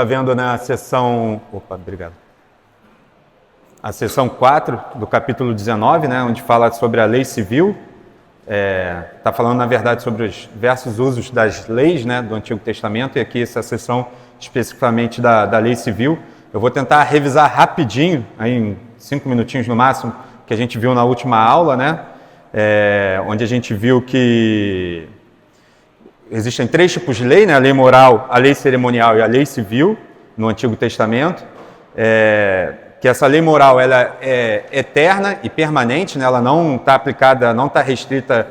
Está vendo na seção... Opa, obrigado. A seção 4 do capítulo 19, né, onde fala sobre a lei civil. Está falando, na verdade, sobre os diversos usos das leis, né, do Antigo Testamento, e aqui essa seção especificamente da lei civil. Eu vou tentar revisar rapidinho, aí em 5 minutinhos no máximo, que a gente viu na última aula, né, onde a gente viu que existem 3 tipos de lei, né, a lei moral, a lei cerimonial e a lei civil no Antigo Testamento. Que essa lei moral ela é eterna e permanente, né? Ela não está aplicada, não está restrita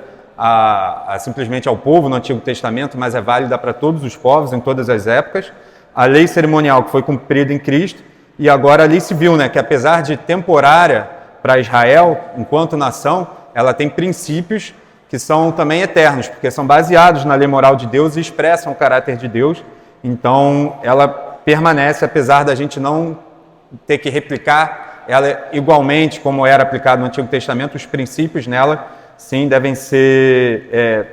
simplesmente ao povo no Antigo Testamento, mas é válida para todos os povos, em todas as épocas. A lei cerimonial, que foi cumprida em Cristo, e agora a lei civil, né? Que apesar de temporária para Israel, enquanto nação, ela tem princípios que são também eternos, porque são baseados na lei moral de Deus e expressam o caráter de Deus. Então, ela permanece, apesar da gente não ter que replicar ela igualmente como era aplicado no Antigo Testamento. Os princípios nela, sim, devem ser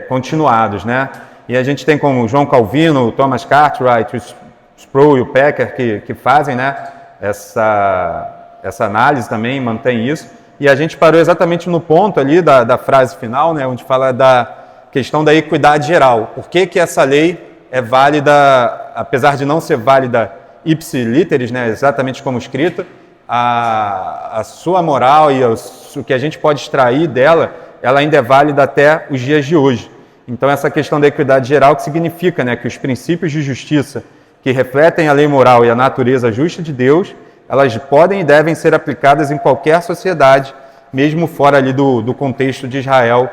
continuados, né? E a gente tem como João Calvino, o Thomas Cartwright, o Sproul e o Packer que fazem, né, essa análise também, mantém isso. E a gente parou exatamente no ponto ali da frase final, né, onde fala da questão da equidade geral. Por que essa lei é válida, apesar de não ser válida ipsi literis, né, exatamente como escrita, a sua moral e o que a gente pode extrair dela, ela ainda é válida até os dias de hoje. Então, essa questão da equidade geral, que significa, né, que os princípios de justiça que refletem a lei moral e a natureza justa de Deus, elas podem e devem ser aplicadas em qualquer sociedade, mesmo fora ali do contexto de Israel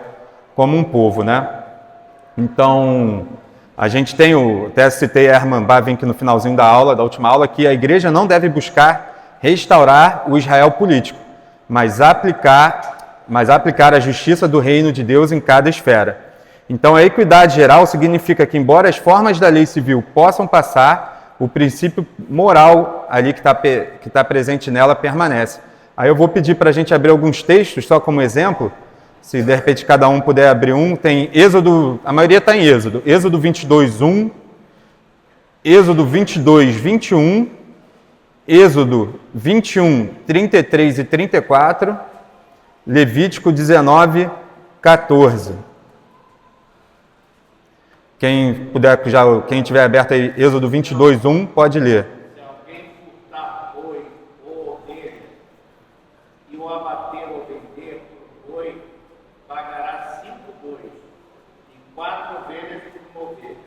como um povo, né? Então, a gente tem, até citei Herman Bavinck no finalzinho da última aula, que a igreja não deve buscar restaurar o Israel político, mas aplicar a justiça do reino de Deus em cada esfera. Então, a equidade geral significa que, embora as formas da lei civil possam passar, o princípio moral ali que está presente nela permanece. Aí eu vou pedir para a gente abrir alguns textos, só como exemplo. Se de repente cada um puder abrir um, tem Êxodo, a maioria está em Êxodo. Êxodo 22, 1, Êxodo 22, 21, Êxodo 21, 33 e 34, Levítico 19, 14. Quem tiver aberto aí, Êxodo 22, 1, pode ler. Se alguém furtar boi ou ovelha e o abater ou vender por boi, pagará 5 bois e 4 ovelhas por ovelha.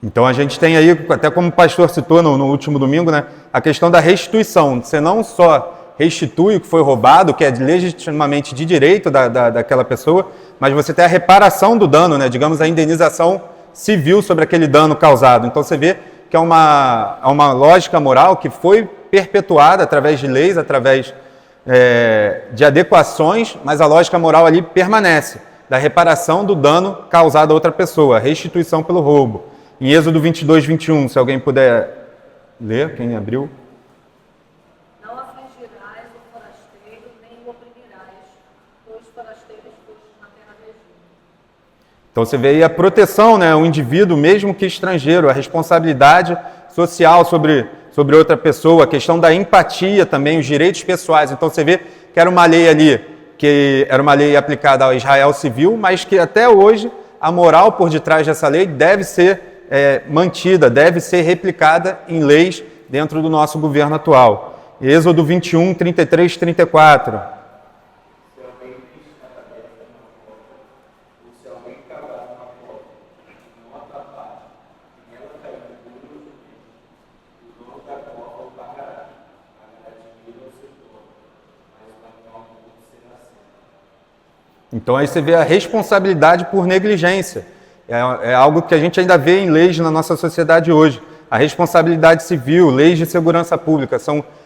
Então a gente tem aí, até como o pastor citou no último domingo, né, a questão da restituição. Você não só restitui o que foi roubado, que é legitimamente de direito daquela pessoa, mas você tem a reparação do dano, né, digamos, a indenização civil sobre aquele dano causado. Então você vê que é uma lógica moral que foi perpetuada através de leis, através de adequações, mas a lógica moral ali permanece, da reparação do dano causado a outra pessoa, a restituição pelo roubo. Em Êxodo 22, 21, se alguém puder ler, quem abriu? Não afligirás o forasteiro, nem o oprimirás, pois forasteiros fostes na terra do Egito. Então você vê aí a proteção, né, o indivíduo, mesmo que estrangeiro, a responsabilidade social sobre outra pessoa, a questão da empatia também, os direitos pessoais. Então você vê que era uma lei ali, que era uma lei aplicada ao Israel civil, mas que até hoje a moral por detrás dessa lei deve ser mantida, deve ser replicada em leis dentro do nosso governo atual. Êxodo 21, 33, 34. Se alguém pisca a cabeça numa porta, ou se alguém cavar uma porta, não atrapalhe, e ela cair no duro, o dono da porta o pagará. Pagará dinheiro ao seu dono, mas o ladrão não será seu. Então aí você vê a responsabilidade por negligência. É algo que a gente ainda vê em leis na nossa sociedade hoje. A responsabilidade civil, leis de segurança pública,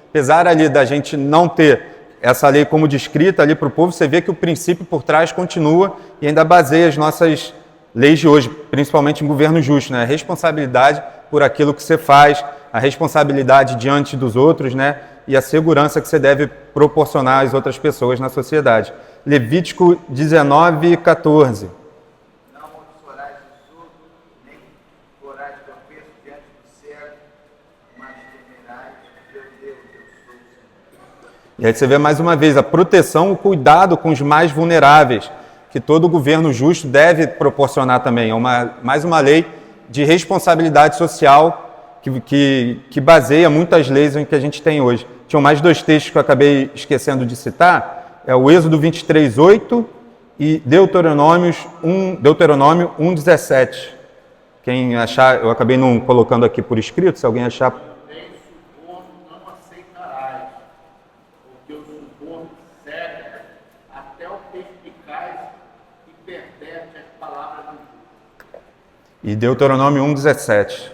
apesar ali da gente não ter essa lei como descrita ali para o povo, você vê que o princípio por trás continua e ainda baseia as nossas leis de hoje, principalmente em governo justo, né? A responsabilidade por aquilo que você faz, a responsabilidade diante dos outros, né? E a segurança que você deve proporcionar às outras pessoas na sociedade. Levítico 19, 14. Não amaldiçoarás o surdo, nem porás tropeço E aí você vê mais uma vez a proteção, o cuidado com os mais vulneráveis, que todo governo justo deve proporcionar também. É mais uma lei de responsabilidade social que baseia muitas leis em que a gente tem hoje. Tinham mais dois textos que eu acabei esquecendo de citar, é o Êxodo 23:8 e Deuteronômio 1:17. Quem achar, eu acabei não colocando aqui por escrito, se alguém achar... Nem suborno não aceitarás, porque o suborno cega até o perspicaz e perverte as palavras do justo. E Deuteronômio 1:17.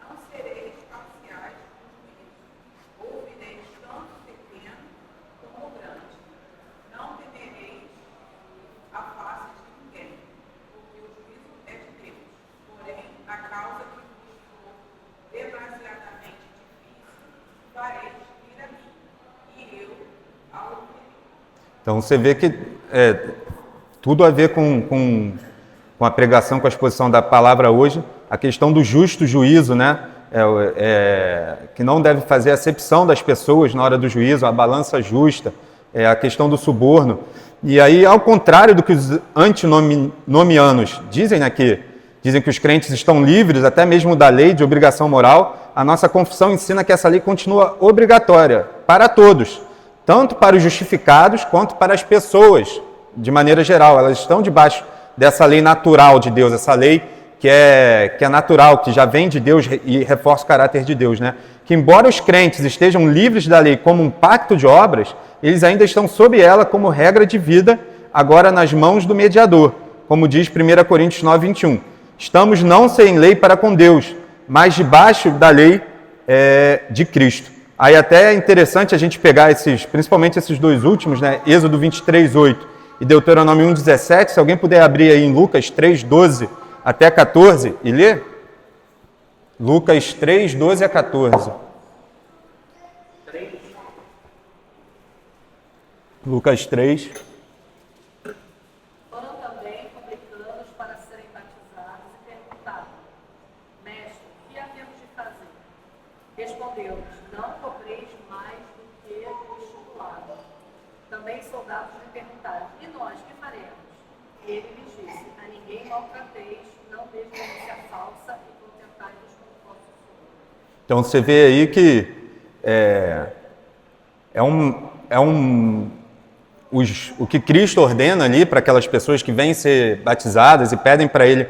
Não sereis parciais com juízo, ouvireis tanto pequeno como grande. Não temereis a face de ninguém, porque o juízo é de Deus. Porém, a causa que vos for demasiadamente difícil, fareis vir a mim, e eu a ouvirei. Então você vê que tudo a ver com a pregação, com a exposição da palavra hoje, a questão do justo juízo, né? Que não deve fazer acepção das pessoas na hora do juízo, a balança justa, a questão do suborno. E aí, ao contrário do que os antinomianos dizem aqui, dizem que os crentes estão livres até mesmo da lei de obrigação moral, a nossa confissão ensina que essa lei continua obrigatória para todos, tanto para os justificados quanto para as pessoas, de maneira geral. Elas estão debaixo dessa lei natural de Deus, essa lei que é natural, que já vem de Deus e reforça o caráter de Deus, né? Que embora os crentes estejam livres da lei como um pacto de obras, eles ainda estão sob ela como regra de vida, agora nas mãos do mediador, como diz 1 Coríntios 9:21. Estamos não sem lei para com Deus, mas debaixo da lei de Cristo. Aí até é interessante a gente pegar principalmente esses dois últimos, né? Êxodo 23:8 e Deuteronômio 1:17, se alguém puder abrir aí em Lucas 3:12 até 14 e ler. Lucas 3:12 a 14. Lucas 3. Foram também publicanos para serem batizados e perguntaram: Mestre, o que havemos de fazer? Respondeu-lhes: Não cobreis mais do que o estipulado. Também soldados lhe perguntaram: E nós, que faremos? Ele lhes disse: A ninguém maltrateis, não deis denúncia falsa e contentai-vos com o vosso sonho. Então você vê aí que o que Cristo ordena ali para aquelas pessoas que vêm ser batizadas e pedem para ele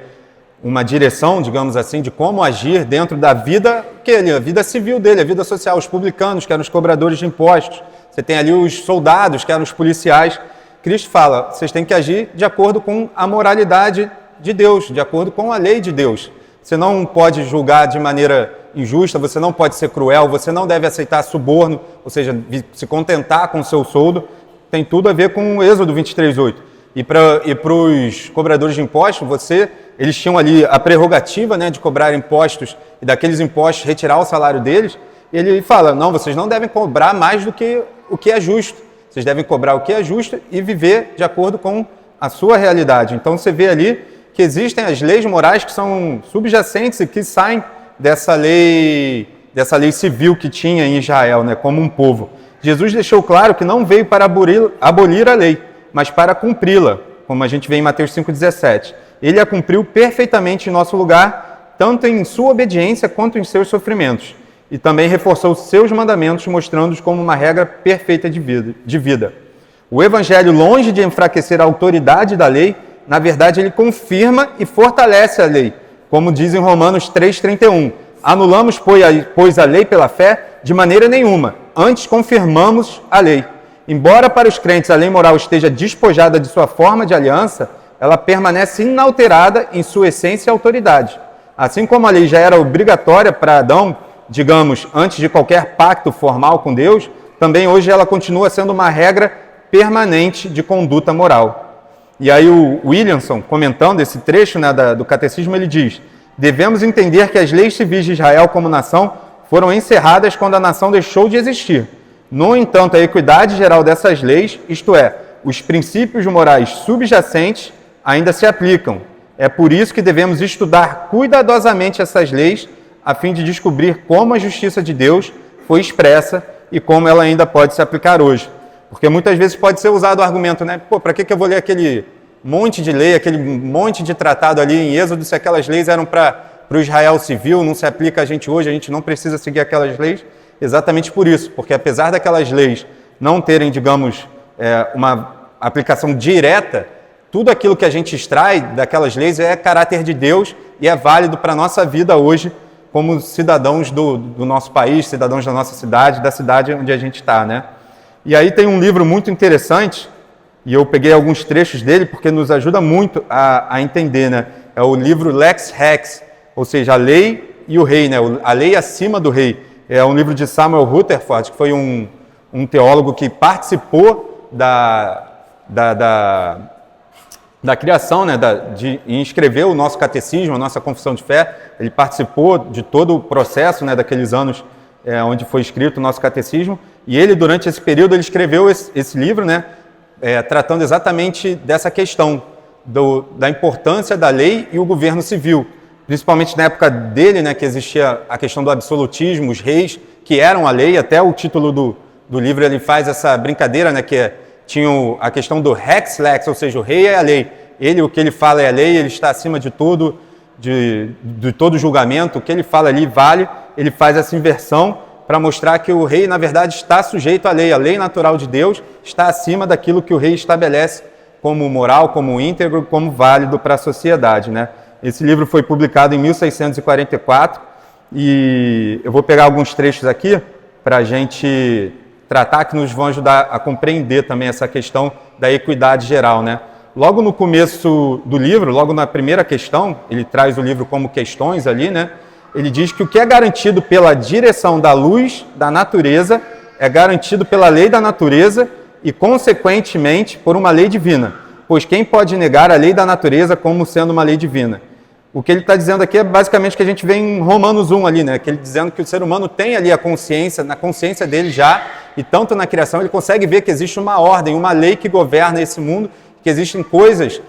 uma direção, digamos assim, de como agir dentro da vida, a vida civil dele, a vida social, os publicanos, que eram os cobradores de impostos. Você tem ali os soldados, que eram os policiais. Cristo fala, vocês têm que agir de acordo com a moralidade de Deus, de acordo com a lei de Deus. Você não pode julgar de maneira injusta, você não pode ser cruel, você não deve aceitar suborno, ou seja, se contentar com o seu soldo. Tem tudo a ver com o Êxodo 23:8. E para os cobradores de impostos, eles tinham ali a prerrogativa, né, de cobrar impostos e daqueles impostos retirar o salário deles. E ele fala, não, vocês não devem cobrar mais do que o que é justo. Vocês devem cobrar o que é justo e viver de acordo com a sua realidade. Então você vê ali que existem as leis morais que são subjacentes e que saem dessa lei civil que tinha em Israel, né, como um povo. Jesus deixou claro que não veio para abolir a lei, mas para cumpri-la, como a gente vê em Mateus 5,17. Ele a cumpriu perfeitamente em nosso lugar, tanto em sua obediência quanto em seus sofrimentos. E também reforçou seus mandamentos, mostrando-os como uma regra perfeita de vida. O Evangelho, longe de enfraquecer a autoridade da lei, na verdade ele confirma e fortalece a lei, como diz em Romanos 3,31. Anulamos, pois, a lei pela fé? De maneira nenhuma. Antes confirmamos a lei. Embora para os crentes a lei moral esteja despojada de sua forma de aliança, ela permanece inalterada em sua essência e autoridade. Assim como a lei já era obrigatória para Adão, digamos, antes de qualquer pacto formal com Deus, também hoje ela continua sendo uma regra permanente de conduta moral. E aí o Williamson, comentando esse trecho, né, do Catecismo, ele diz: devemos entender que as leis civis de Israel como nação foram encerradas quando a nação deixou de existir. No entanto, a equidade geral dessas leis, isto é, os princípios morais subjacentes, ainda se aplicam. É por isso que devemos estudar cuidadosamente essas leis, a fim de descobrir como a justiça de Deus foi expressa e como ela ainda pode se aplicar hoje. Porque muitas vezes pode ser usado o argumento, né? Pô, para que eu vou ler aquele monte de lei, aquele monte de tratado ali em Êxodo, se aquelas leis eram para o Israel civil, não se aplica a gente hoje, a gente não precisa seguir aquelas leis? Exatamente por isso, porque apesar daquelas leis não terem, digamos, uma aplicação direta, tudo aquilo que a gente extrai daquelas leis é caráter de Deus e é válido para a nossa vida hoje, como cidadãos do nosso país, cidadãos da nossa cidade, da cidade onde a gente está, né? E aí tem um livro muito interessante, e eu peguei alguns trechos dele porque nos ajuda muito a entender, né? É o livro Lex Rex, ou seja, a lei e o rei, né? A lei acima do rei. É um livro de Samuel Rutherford, que foi um teólogo que participou da criação, né, de escrever o nosso catecismo, a nossa confissão de fé. Ele participou de todo o processo, né, daqueles anos onde foi escrito o nosso catecismo. E ele, durante esse período, ele escreveu esse livro, né, tratando exatamente dessa questão da importância da lei e o governo civil. Principalmente na época dele, né, que existia a questão do absolutismo, os reis que eram a lei. Até o título do livro ele faz essa brincadeira, né, que tinha a questão do rex lex, ou seja, o rei é a lei. Ele, o que ele fala é a lei, ele está acima de tudo, de todo julgamento. O que ele fala ali vale. Ele faz essa inversão para mostrar que o rei, na verdade, está sujeito à lei. A lei natural de Deus está acima daquilo que o rei estabelece como moral, como íntegro, como válido para a sociedade, né? Esse livro foi publicado em 1644 e eu vou pegar alguns trechos aqui para a gente tratar, que nos vão ajudar a compreender também essa questão da equidade geral, né? Logo no começo do livro, logo na primeira questão, ele traz o livro como questões ali, né? Ele diz que o que é garantido pela direção da luz da natureza é garantido pela lei da natureza e, consequentemente, por uma lei divina. Pois quem pode negar a lei da natureza como sendo uma lei divina? O que ele está dizendo aqui é basicamente o que a gente vê em Romanos 1 ali, né? Que ele dizendo que o ser humano tem ali a consciência, na consciência dele já, e tanto na criação ele consegue ver que existe uma ordem, uma lei que governa esse mundo, que existem coisas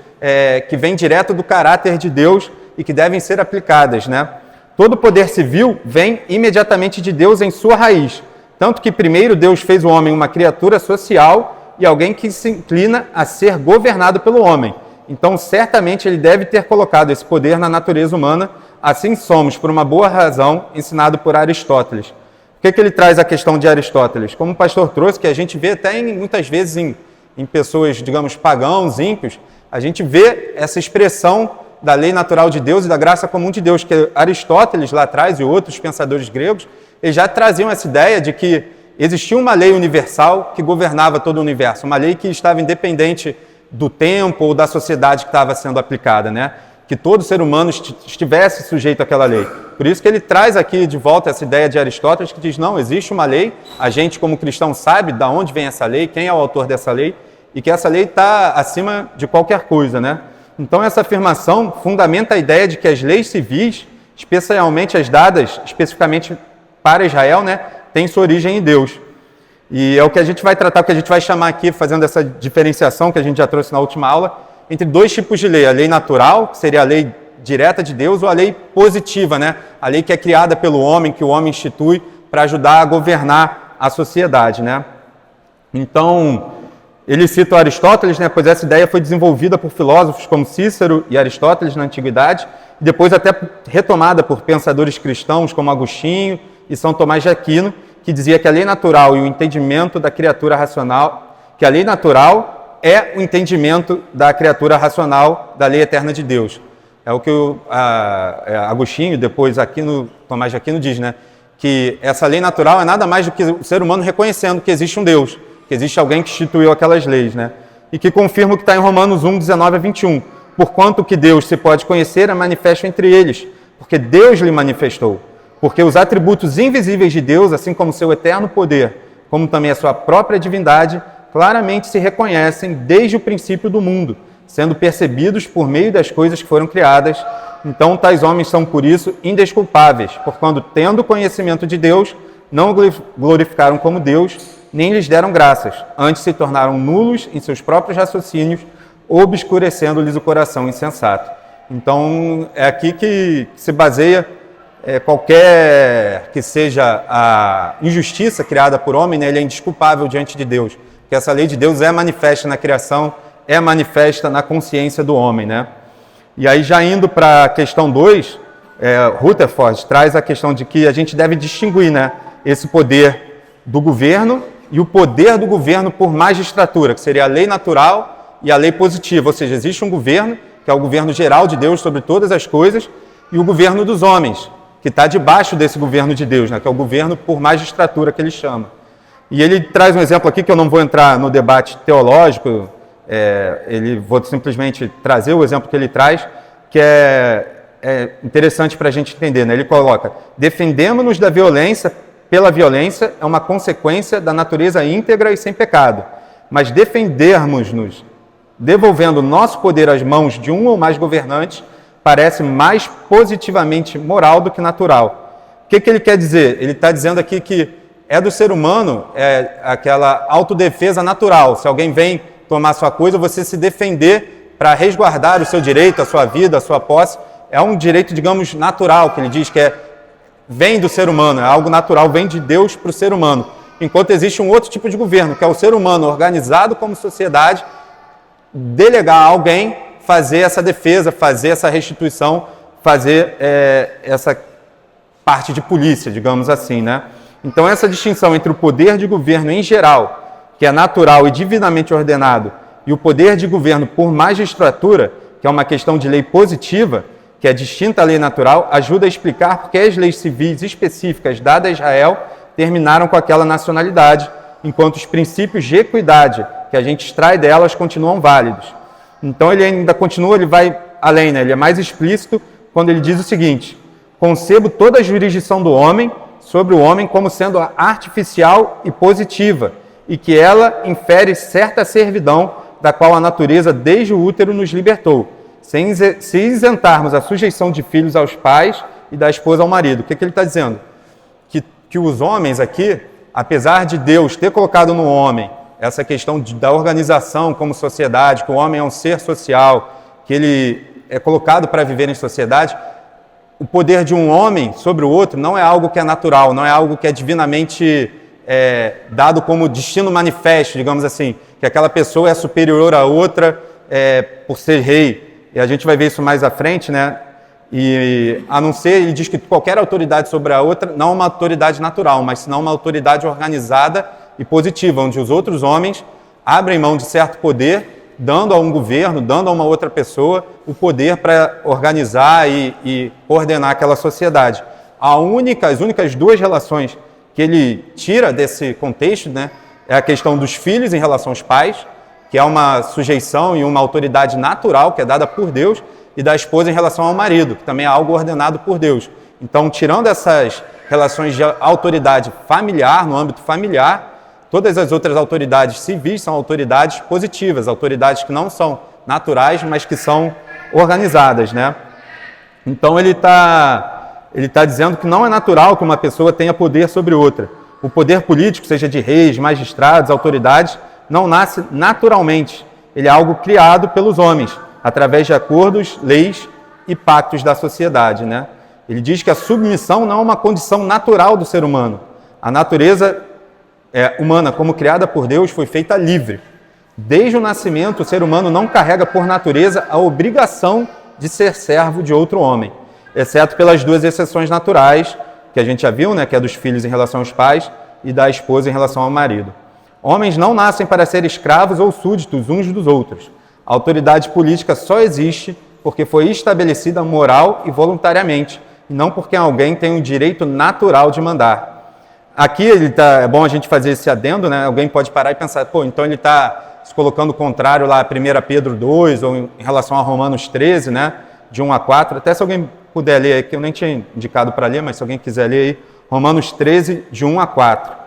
que vêm direto do caráter de Deus e que devem ser aplicadas, né? Todo poder civil vem imediatamente de Deus em sua raiz. Tanto que primeiro Deus fez o homem uma criatura social e alguém que se inclina a ser governado pelo homem. Então, certamente, ele deve ter colocado esse poder na natureza humana. Assim somos, por uma boa razão, ensinado por Aristóteles. Por que ele traz a questão de Aristóteles? Como o pastor trouxe, que a gente vê até muitas vezes em pessoas, digamos, pagãos, ímpios, a gente vê essa expressão da lei natural de Deus e da graça comum de Deus, que Aristóteles lá atrás e outros pensadores gregos, eles já traziam essa ideia de que existia uma lei universal que governava todo o universo, uma lei que estava independente do tempo ou da sociedade que estava sendo aplicada, né? Que todo ser humano estivesse sujeito àquela lei. Por isso que ele traz aqui de volta essa ideia de Aristóteles, que diz, não, existe uma lei, a gente como cristão sabe de onde vem essa lei, quem é o autor dessa lei, e que essa lei está acima de qualquer coisa, né? Então essa afirmação fundamenta a ideia de que as leis civis, especialmente as dadas especificamente para Israel, né, têm sua origem em Deus. E é o que a gente vai tratar, o que a gente vai chamar aqui, fazendo essa diferenciação que a gente já trouxe na última aula, entre dois tipos de lei. A lei natural, que seria a lei direta de Deus, ou a lei positiva, né? A lei que é criada pelo homem, que o homem institui para ajudar a governar a sociedade, né? Então, ele cita Aristóteles, né? Pois essa ideia foi desenvolvida por filósofos como Cícero e Aristóteles na Antiguidade, e depois até retomada por pensadores cristãos como Agostinho e São Tomás de Aquino, que dizia que a lei natural e o entendimento da criatura racional, que a lei natural é o entendimento da criatura racional da lei eterna de Deus. É o que Agostinho, depois Aquino, Tomás de Aquino diz, né? Que essa lei natural é nada mais do que o ser humano reconhecendo que existe um Deus, que existe alguém que instituiu aquelas leis, né? E que confirma o que está em Romanos 1, 19 a 21. Porquanto que Deus se pode conhecer é manifesto entre eles, porque Deus lhe manifestou. Porque os atributos invisíveis de Deus, assim como seu eterno poder, como também a sua própria divindade, claramente se reconhecem desde o princípio do mundo, sendo percebidos por meio das coisas que foram criadas. Então, tais homens são, por isso, indesculpáveis, porquanto, tendo conhecimento de Deus, não glorificaram como Deus, nem lhes deram graças, antes se tornaram nulos em seus próprios raciocínios, obscurecendo-lhes o coração insensato. Então, é aqui que se baseia qualquer que seja a injustiça criada por homem, né, ele é indesculpável diante de Deus. Porque essa lei de Deus é manifesta na criação, é manifesta na consciência do homem, né? E aí, já indo para a questão 2, Rutherford traz a questão de que a gente deve distinguir, né, esse poder do governo e o poder do governo por magistratura, que seria a lei natural e a lei positiva. Ou seja, existe um governo, que é o governo geral de Deus sobre todas as coisas, e o governo dos homens, que está debaixo desse governo de Deus, né, que é o governo por magistratura, que ele chama. E ele traz um exemplo aqui, que eu não vou entrar no debate teológico, vou simplesmente trazer o exemplo que ele traz, que é interessante para a gente entender, né? Ele coloca: defendemos-nos da violência pela violência é uma consequência da natureza íntegra e sem pecado, mas defendermos-nos devolvendo nosso poder às mãos de um ou mais governantes parece mais positivamente moral do que natural. O que ele quer dizer? Ele está dizendo aqui que é do ser humano aquela autodefesa natural. Se alguém vem tomar sua coisa, você se defender para resguardar o seu direito, a sua vida, a sua posse, é um direito, digamos, natural, que ele diz que vem do ser humano, é algo natural, vem de Deus para o ser humano. Enquanto existe um outro tipo de governo, que é o ser humano organizado como sociedade, delegar a alguém fazer essa defesa, fazer essa restituição, fazer essa parte de polícia, digamos assim, né? Então, essa distinção entre o poder de governo em geral, que é natural e divinamente ordenado, e o poder de governo por magistratura, que é uma questão de lei positiva, que é distinta à lei natural, ajuda a explicar porque as leis civis específicas dadas a Israel terminaram com aquela nacionalidade, enquanto os princípios de equidade que a gente extrai delas continuam válidos. Então, ele ainda continua, ele vai além, né? Ele é mais explícito quando ele diz o seguinte: concebo toda a jurisdição do homem sobre o homem como sendo artificial e positiva, e que ela infere certa servidão da qual a natureza desde o útero nos libertou, se isentarmos a sujeição de filhos aos pais e da esposa ao marido. O que ele está dizendo? Que os homens aqui, apesar de Deus ter colocado no homem essa questão da organização como sociedade, que o homem é um ser social, que ele é colocado para viver em sociedade, o poder de um homem sobre o outro não é algo que é natural, não é algo que é divinamente dado como destino manifesto, digamos assim, que aquela pessoa é superior à outra por ser rei. E a gente vai ver isso mais à frente, né? E a não ser, ele diz que qualquer autoridade sobre a outra não é uma autoridade natural, mas senão uma autoridade organizada e positiva, onde os outros homens abrem mão de certo poder, dando a um governo, dando a uma outra pessoa o poder para organizar e coordenar aquela sociedade. As únicas duas relações que ele tira desse contexto, né, é a questão dos filhos em relação aos pais, que é uma sujeição e uma autoridade natural que é dada por Deus, e da esposa em relação ao marido, que também é algo ordenado por Deus. Então, tirando essas relações de autoridade familiar, no âmbito familiar, todas as outras autoridades civis são autoridades positivas, autoridades que não são naturais, mas que são organizadas, né? Então, ele tá dizendo que não é natural que uma pessoa tenha poder sobre outra. O poder político, seja de reis, magistrados, autoridades, não nasce naturalmente. Ele é algo criado pelos homens, através de acordos, leis e pactos da sociedade, né? Ele diz que a submissão não é uma condição natural do ser humano. A natureza humana, como criada por Deus, foi feita livre. Desde o nascimento, o ser humano não carrega por natureza a obrigação de ser servo de outro homem, exceto pelas duas exceções naturais, que a gente já viu, né, que é dos filhos em relação aos pais e da esposa em relação ao marido. Homens não nascem para ser escravos ou súditos uns dos outros. A autoridade política só existe porque foi estabelecida moral e voluntariamente, e não porque alguém tem o direito natural de mandar. Aqui é bom a gente fazer esse adendo, né? Alguém pode parar e pensar, então ele está se colocando contrário lá a 1 Pedro 2, ou em relação a Romanos 13, né? De 1 a 4. Até se alguém puder ler aqui, eu nem tinha indicado para ler, mas se alguém quiser ler aí, Romanos 13, de 1 a 4.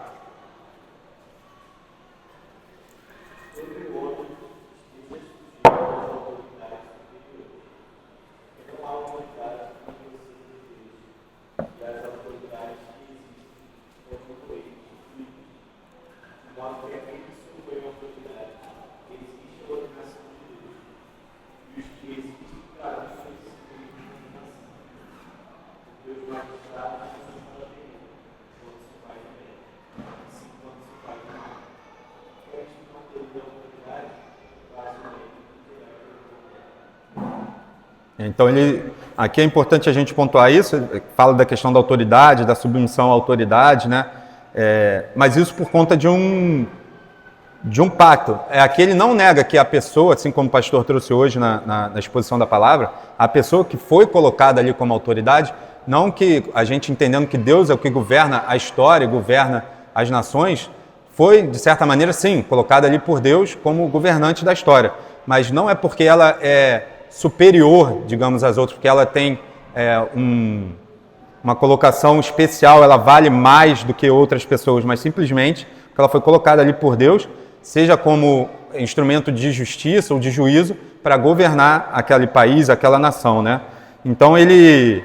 Então, aqui é importante a gente pontuar isso, fala da questão da autoridade, da submissão à autoridade, né? Mas isso por conta de um pacto. Aqui ele não nega que a pessoa, assim como o pastor trouxe hoje na exposição da palavra, a pessoa que foi colocada ali como autoridade, não que a gente entendendo que Deus é o que governa a história, governa as nações, foi, de certa maneira, sim, colocada ali por Deus como governante da história. Mas não é porque ela é superior, digamos, às outras, porque ela tem uma colocação especial, ela vale mais do que outras pessoas, mas simplesmente porque ela foi colocada ali por Deus, seja como instrumento de justiça ou de juízo para governar aquele país, aquela nação, né? Então ele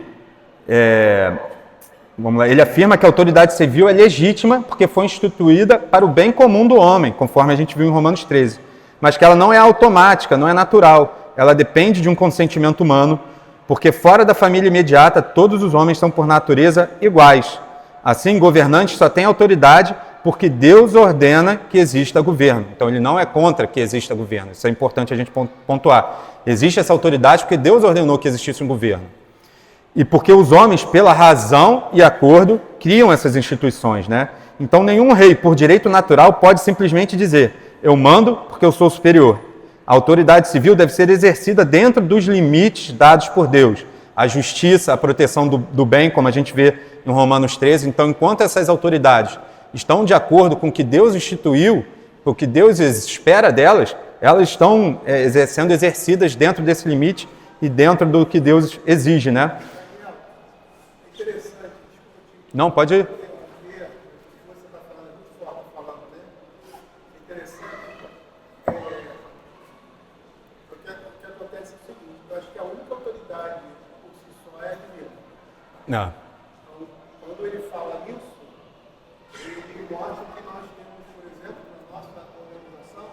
afirma que a autoridade civil é legítima porque foi instituída para o bem comum do homem, conforme a gente viu em Romanos 13, mas que ela não é automática, não é natural. Ela depende de um consentimento humano, porque fora da família imediata, todos os homens são por natureza iguais. Assim, governantes só têm autoridade porque Deus ordena que exista governo. Então, ele não é contra que exista governo. Isso é importante a gente pontuar. Existe essa autoridade porque Deus ordenou que existisse um governo. E porque os homens, pela razão e acordo, criam essas instituições, né? Então, nenhum rei, por direito natural, pode simplesmente dizer: eu mando porque eu sou superior. A autoridade civil deve ser exercida dentro dos limites dados por Deus. A justiça, a proteção do bem, como a gente vê em Romanos 13. Então, enquanto essas autoridades estão de acordo com o que Deus instituiu, o que Deus espera delas, elas estão sendo exercidas dentro desse limite e dentro do que Deus exige, né? Não, pode ir. Não. Então, quando ele fala isso, ele mostra que nós temos, por exemplo, na nossa organização,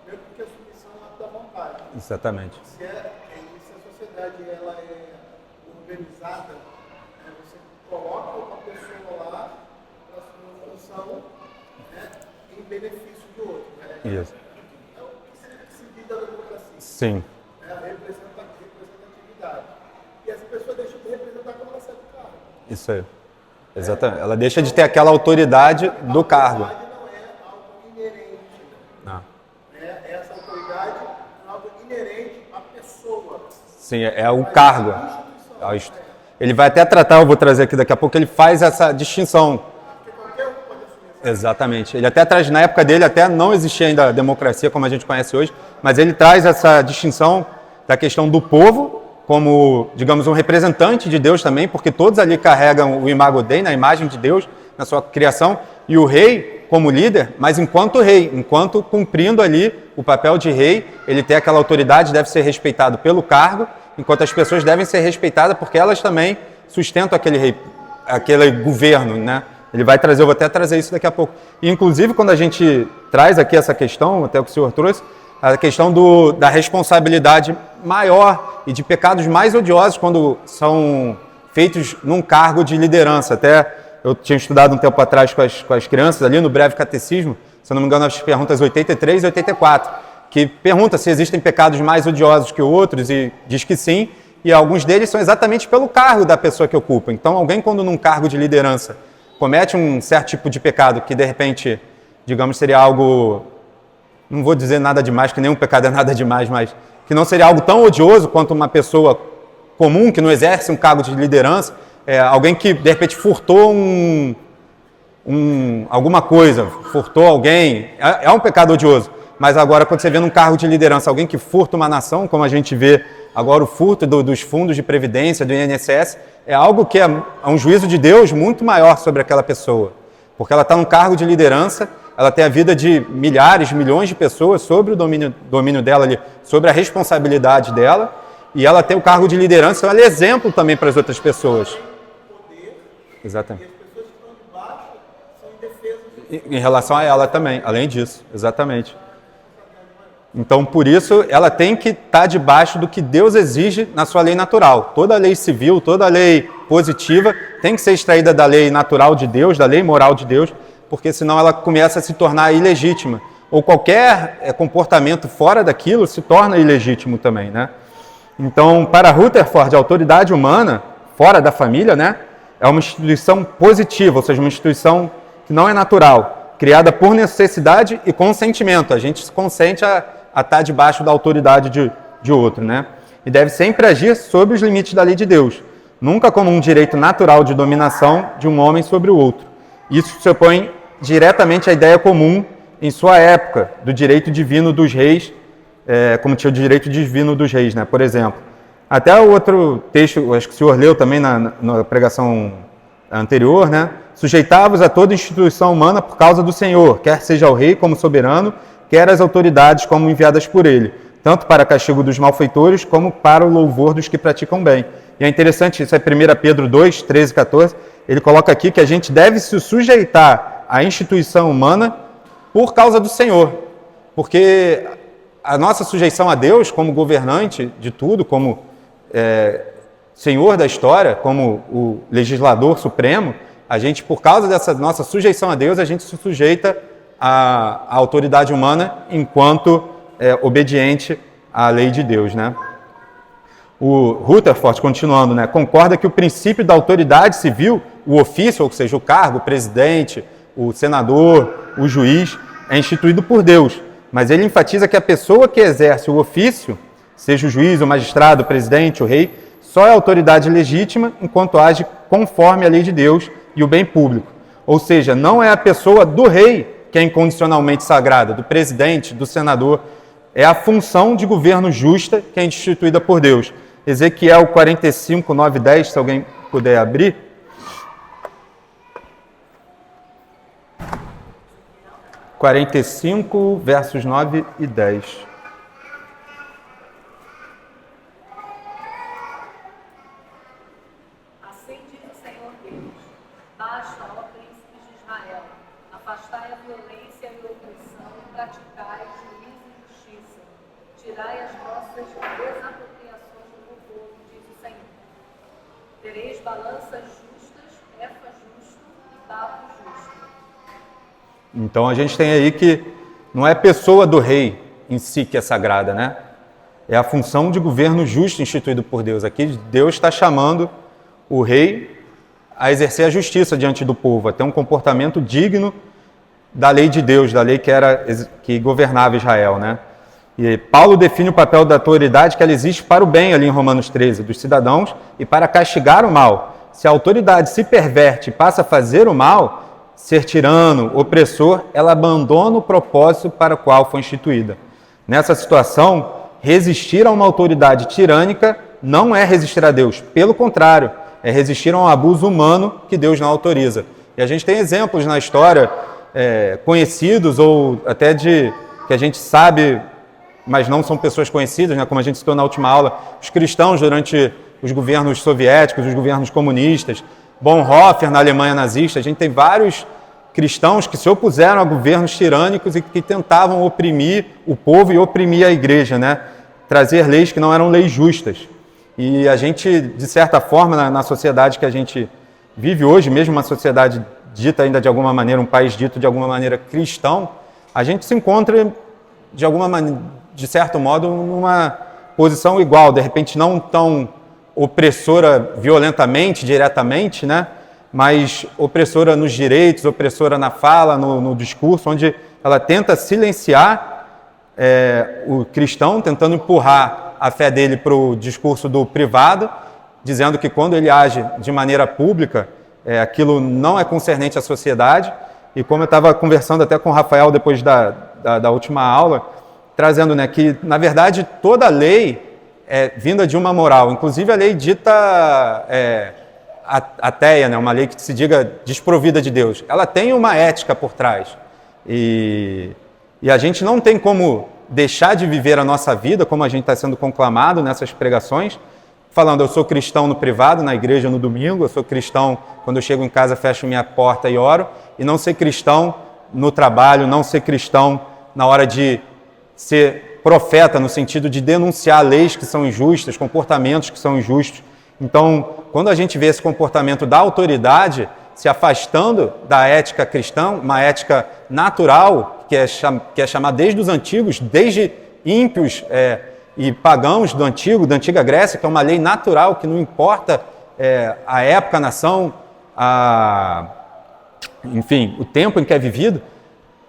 mesmo que a submissão é da vontade. Exatamente. Se a sociedade ela é organizada, você coloca uma pessoa lá para assumir uma função, em benefício do outro. Isso. É o que se diz da democracia. Sim. A representatividade. E essa pessoa deixa de representar como ela sai do cargo. Isso aí. Exatamente. Ela deixa de ter aquela autoridade do cargo. A autoridade não é algo inerente. Não. Essa autoridade é algo inerente à pessoa. Sim, é o cargo. Ele vai até tratar, eu vou trazer aqui daqui a pouco, ele faz essa distinção. Porque qualquer um pode assumir essa. Exatamente. Ele até traz, na época dele, até não existia ainda a democracia como a gente conhece hoje, mas ele traz essa distinção da questão do povo como, digamos, um representante de Deus também, porque todos ali carregam o imago Dei, na imagem de Deus, na sua criação, e o rei como líder, mas enquanto rei, enquanto cumprindo ali o papel de rei, ele tem aquela autoridade, deve ser respeitado pelo cargo, enquanto as pessoas devem ser respeitadas porque elas também sustentam aquele rei, aquele governo, né? Ele vai trazer, eu vou até trazer isso daqui a pouco. E, inclusive, quando a gente traz aqui essa questão, até o que o senhor trouxe, a questão da responsabilidade maior e de pecados mais odiosos quando são feitos num cargo de liderança. Até eu tinha estudado um tempo atrás com as crianças ali no breve catecismo, se eu não me engano, as perguntas 83 e 84, que pergunta se existem pecados mais odiosos que outros e diz que sim, e alguns deles são exatamente pelo cargo da pessoa que ocupa. Então, alguém quando num cargo de liderança comete um certo tipo de pecado que, de repente, digamos, seria algo, não vou dizer nada demais, que nenhum pecado é nada demais, mas que não seria algo tão odioso quanto uma pessoa comum que não exerce um cargo de liderança, alguém que, de repente, furtou alguma coisa, furtou alguém, é um pecado odioso. Mas agora, quando você vê num cargo de liderança alguém que furta uma nação, como a gente vê agora o furto dos fundos de previdência, do INSS, é algo que é um juízo de Deus muito maior sobre aquela pessoa. Porque ela está num cargo de liderança, ela tem a vida de milhares, milhões de pessoas sobre o domínio dela ali, sobre a responsabilidade dela, e ela tem o cargo de liderança, então ela é exemplo também para as outras pessoas. Exatamente. E as pessoas que estão debaixo são indefesas. Em relação a ela também, além disso, exatamente. Então, por isso, ela tem que estar debaixo do que Deus exige na sua lei natural. Toda lei civil, toda lei positiva tem que ser extraída da lei natural de Deus, da lei moral de Deus, porque senão ela começa a se tornar ilegítima. Ou qualquer comportamento fora daquilo se torna ilegítimo também, né? Então, para Rutherford, a autoridade humana, fora da família, né, é uma instituição positiva, ou seja, uma instituição que não é natural, criada por necessidade e consentimento. A gente se consente a estar debaixo da autoridade de outro, né? E deve sempre agir sob os limites da lei de Deus, nunca como um direito natural de dominação de um homem sobre o outro. Isso se opõe diretamente à ideia comum em sua época, do direito divino dos reis, como tinha o direito divino dos reis, né? Por exemplo. Até o outro texto, acho que o senhor leu também na pregação anterior, né? Sujeitavos a toda instituição humana por causa do Senhor, quer seja o rei como soberano, quer as autoridades como enviadas por ele, tanto para castigo dos malfeitores como para o louvor dos que praticam bem. E é interessante, isso é 1 Pedro 2, 13 e 14, ele coloca aqui que a gente deve se sujeitar à instituição humana por causa do Senhor, porque a nossa sujeição a Deus como governante de tudo, como Senhor da história, como o legislador supremo, a gente, por causa dessa nossa sujeição a Deus, a gente se sujeita à autoridade humana enquanto obediente à lei de Deus, né? O Rutherford, continuando, né, concorda que o princípio da autoridade civil, o ofício, ou seja, o cargo, o presidente, o senador, o juiz, é instituído por Deus, mas ele enfatiza que a pessoa que exerce o ofício, seja o juiz, o magistrado, o presidente, o rei, só é autoridade legítima enquanto age conforme a lei de Deus e o bem público. Ou seja, não é a pessoa do rei que é incondicionalmente sagrada, do presidente, do senador, é a função de governo justa que é instituída por Deus. Ezequiel 45, 9 e 10, se alguém puder abrir. – 45, versos 9 e 10. Assim diz o Senhor Deus: basta, ó príncipes de Israel, afastai a violência e a opressão e praticai juízo e justiça. Tirai as vossas desapropriações do povo, diz o Senhor. Tereis balanças justas, efa justo e bafo justo. Então a gente tem aí que não é a pessoa do rei em si que é sagrada, né? É a função de governo justo instituído por Deus. Aqui Deus está chamando o rei a exercer a justiça diante do povo, a ter um comportamento digno da lei de Deus, da lei que governava Israel, né? E Paulo define o papel da autoridade que ela existe para o bem ali em Romanos 13, dos cidadãos, e para castigar o mal. Se a autoridade se perverte e passa a fazer o mal, ser tirano, opressor, ela abandona o propósito para o qual foi instituída. Nessa situação, resistir a uma autoridade tirânica não é resistir a Deus, pelo contrário, é resistir a um abuso humano que Deus não autoriza. E a gente tem exemplos na história, conhecidos ou até que a gente sabe, mas não são pessoas conhecidas, né? Como a gente citou na última aula, os cristãos durante os governos soviéticos, os governos comunistas, Bonhoeffer na Alemanha nazista, a gente tem vários cristãos que se opuseram a governos tirânicos e que tentavam oprimir o povo e oprimir a igreja, né? Trazer leis que não eram leis justas. E a gente, de certa forma, na sociedade que a gente vive hoje, mesmo uma sociedade dita ainda de alguma maneira, um país dito de alguma maneira cristão, a gente se encontra, de certo modo, numa posição igual, de repente não tão opressora violentamente, diretamente, né? Mas opressora nos direitos, opressora na fala, no discurso, onde ela tenta silenciar o cristão, tentando empurrar a fé dele para o discurso do privado, dizendo que quando ele age de maneira pública, aquilo não é concernente à sociedade. E como eu estava conversando até com o Rafael depois da última aula, trazendo, né, que, na verdade, toda lei é vinda de uma moral, inclusive a lei dita ateia, né, uma lei que se diga desprovida de Deus. Ela tem uma ética por trás. E a gente não tem como deixar de viver a nossa vida, como a gente está sendo conclamado nessas pregações, falando, eu sou cristão no privado, na igreja no domingo, eu sou cristão quando eu chego em casa, fecho minha porta e oro, e não ser cristão no trabalho, não ser cristão na hora de ser profeta, no sentido de denunciar leis que são injustas, comportamentos que são injustos. Então, quando a gente vê esse comportamento da autoridade se afastando da ética cristã, uma ética natural, que é chamada desde os antigos, desde ímpios e pagãos da antiga Grécia, que é uma lei natural, que não importa a época, a nação, enfim, o tempo em que é vivido,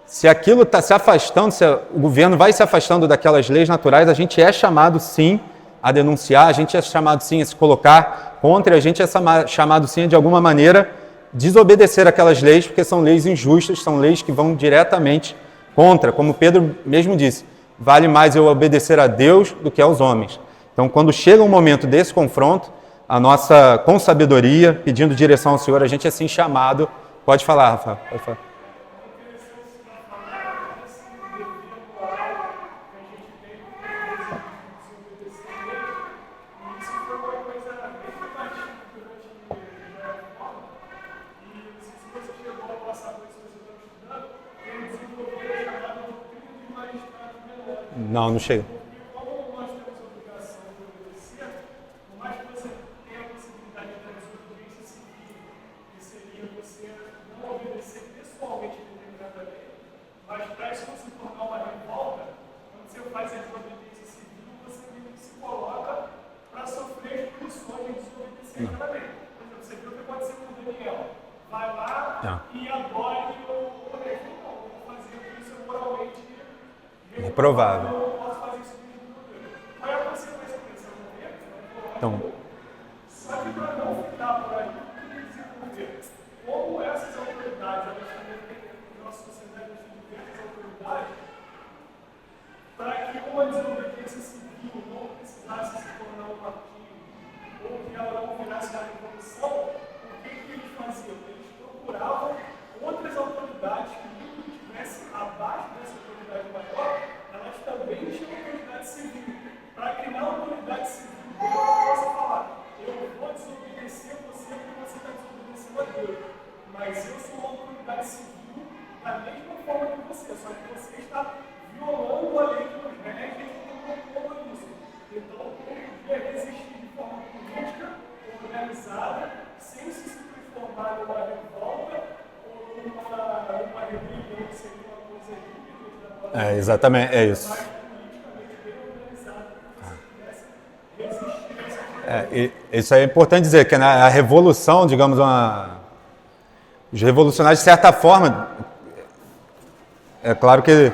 se aquilo está se afastando, se o governo vai se afastando daquelas leis naturais, a gente é chamado sim a denunciar, a gente é chamado sim a se colocar contra, a gente é chamado sim a, de alguma maneira, desobedecer aquelas leis, porque são leis injustas, são leis que vão diretamente contra, como Pedro mesmo disse, vale mais eu obedecer a Deus do que aos homens. Então, quando chega um momento desse confronto, a nossa, com sabedoria, pedindo direção ao Senhor, a gente é assim chamado. Pode falar, Rafa, pode falar. Não, não chega. Provável. Então, só que para não ficar por aí, desenvolver como essas autoridades, elas também têm na nossa sociedade diversas autoridades, para que uma desobediência civil não precisasse se tornar um partido, ou que ela não virasse uma revolução, o que eles faziam? Eles procuravam outras autoridades que, mesmo que estivessem abaixo dessa autoridade maior, elas também tinham autoridade civil, para que na autoridade civil eu possa falar, eu vou desobedecer você porque você está desobedecendo a Deus, mas eu sou uma autoridade civil da mesma forma que você, só que você está violando a lei que nos rege e não propondo isso. Então, eu podia resistir de forma política, organizada, sem se transformar numa revolta ou numa rebelião, que seria uma coisa híbrida. Exatamente, é isso. Isso é importante dizer, que a revolução, digamos, os revolucionários, de certa forma, é claro que,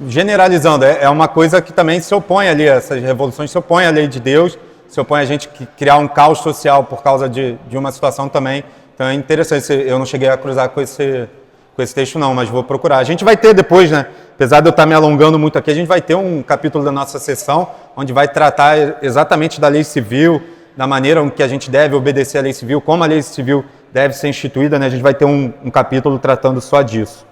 generalizando, é uma coisa que também se opõe ali, essas revoluções se opõem à lei de Deus, se opõe a gente criar um caos social por causa de uma situação também. Então é interessante, eu não cheguei a cruzar com esse texto não, mas vou procurar. A gente vai ter depois, né, apesar de eu estar me alongando muito aqui, a gente vai ter um capítulo da nossa sessão, onde vai tratar exatamente da lei civil, da maneira em que a gente deve obedecer à lei civil, como a lei civil deve ser instituída, né? A gente vai ter um capítulo tratando só disso.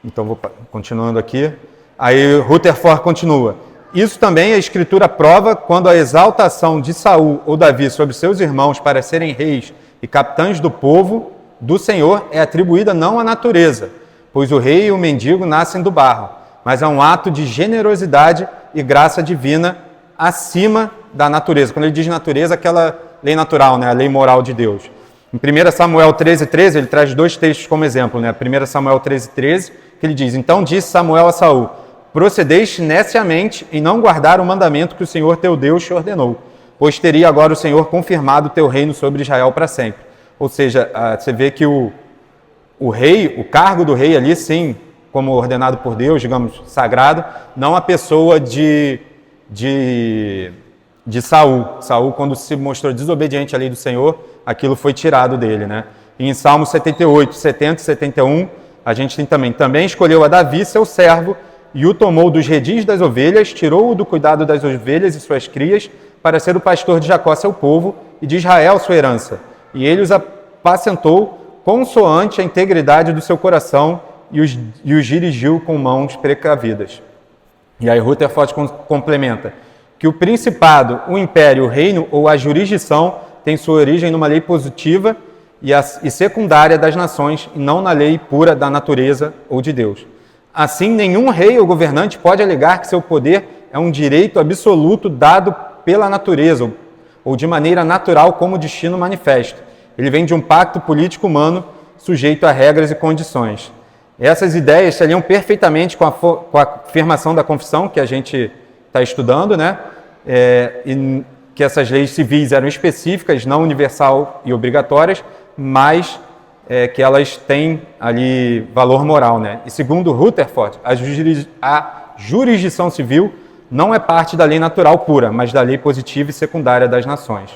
Então, vou continuando aqui. Aí, Rutherford continua. Isso também a Escritura prova quando a exaltação de Saul ou Davi sobre seus irmãos para serem reis e capitães do povo do Senhor é atribuída não à natureza, pois o rei e o mendigo nascem do barro, mas a um ato de generosidade e graça divina acima da natureza. Quando ele diz natureza, aquela lei natural, né? A lei moral de Deus. Em 1 Samuel 13:13, ele traz dois textos como exemplo, né? 1 Samuel 13:13, que ele diz: Então disse Samuel a Saul, procedeste neciamente em não guardar o mandamento que o Senhor teu Deus te ordenou, pois teria agora o Senhor confirmado o teu reino sobre Israel para sempre. Ou seja, você vê que o rei, o cargo do rei ali, sim, como ordenado por Deus, digamos, sagrado, não a pessoa de Saul. Saul, quando se mostrou desobediente à lei do Senhor, aquilo foi tirado dele, né? E em Salmos 78, 70 e 71, a gente tem também escolheu a Davi, seu servo, e o tomou dos redis das ovelhas, tirou-o do cuidado das ovelhas e suas crias, para ser o pastor de Jacó, seu povo, e de Israel, sua herança. E ele os apacentou consoante a integridade do seu coração e os dirigiu com mãos precavidas. E aí Rutherford complementa que o principado, o império, o reino ou a jurisdição tem sua origem numa lei positiva e secundária das nações, e não na lei pura da natureza ou de Deus. Assim, nenhum rei ou governante pode alegar que seu poder é um direito absoluto dado pela natureza ou de maneira natural como destino manifesto. Ele vem de um pacto político humano sujeito a regras e condições. Essas ideias se alinham perfeitamente com a afirmação da confissão que a gente está estudando, né? E que essas leis civis eram específicas, não universal e obrigatórias, mas que elas têm ali valor moral, né? E segundo Rutherford, a jurisdição civil não é parte da lei natural pura, mas da lei positiva e secundária das nações.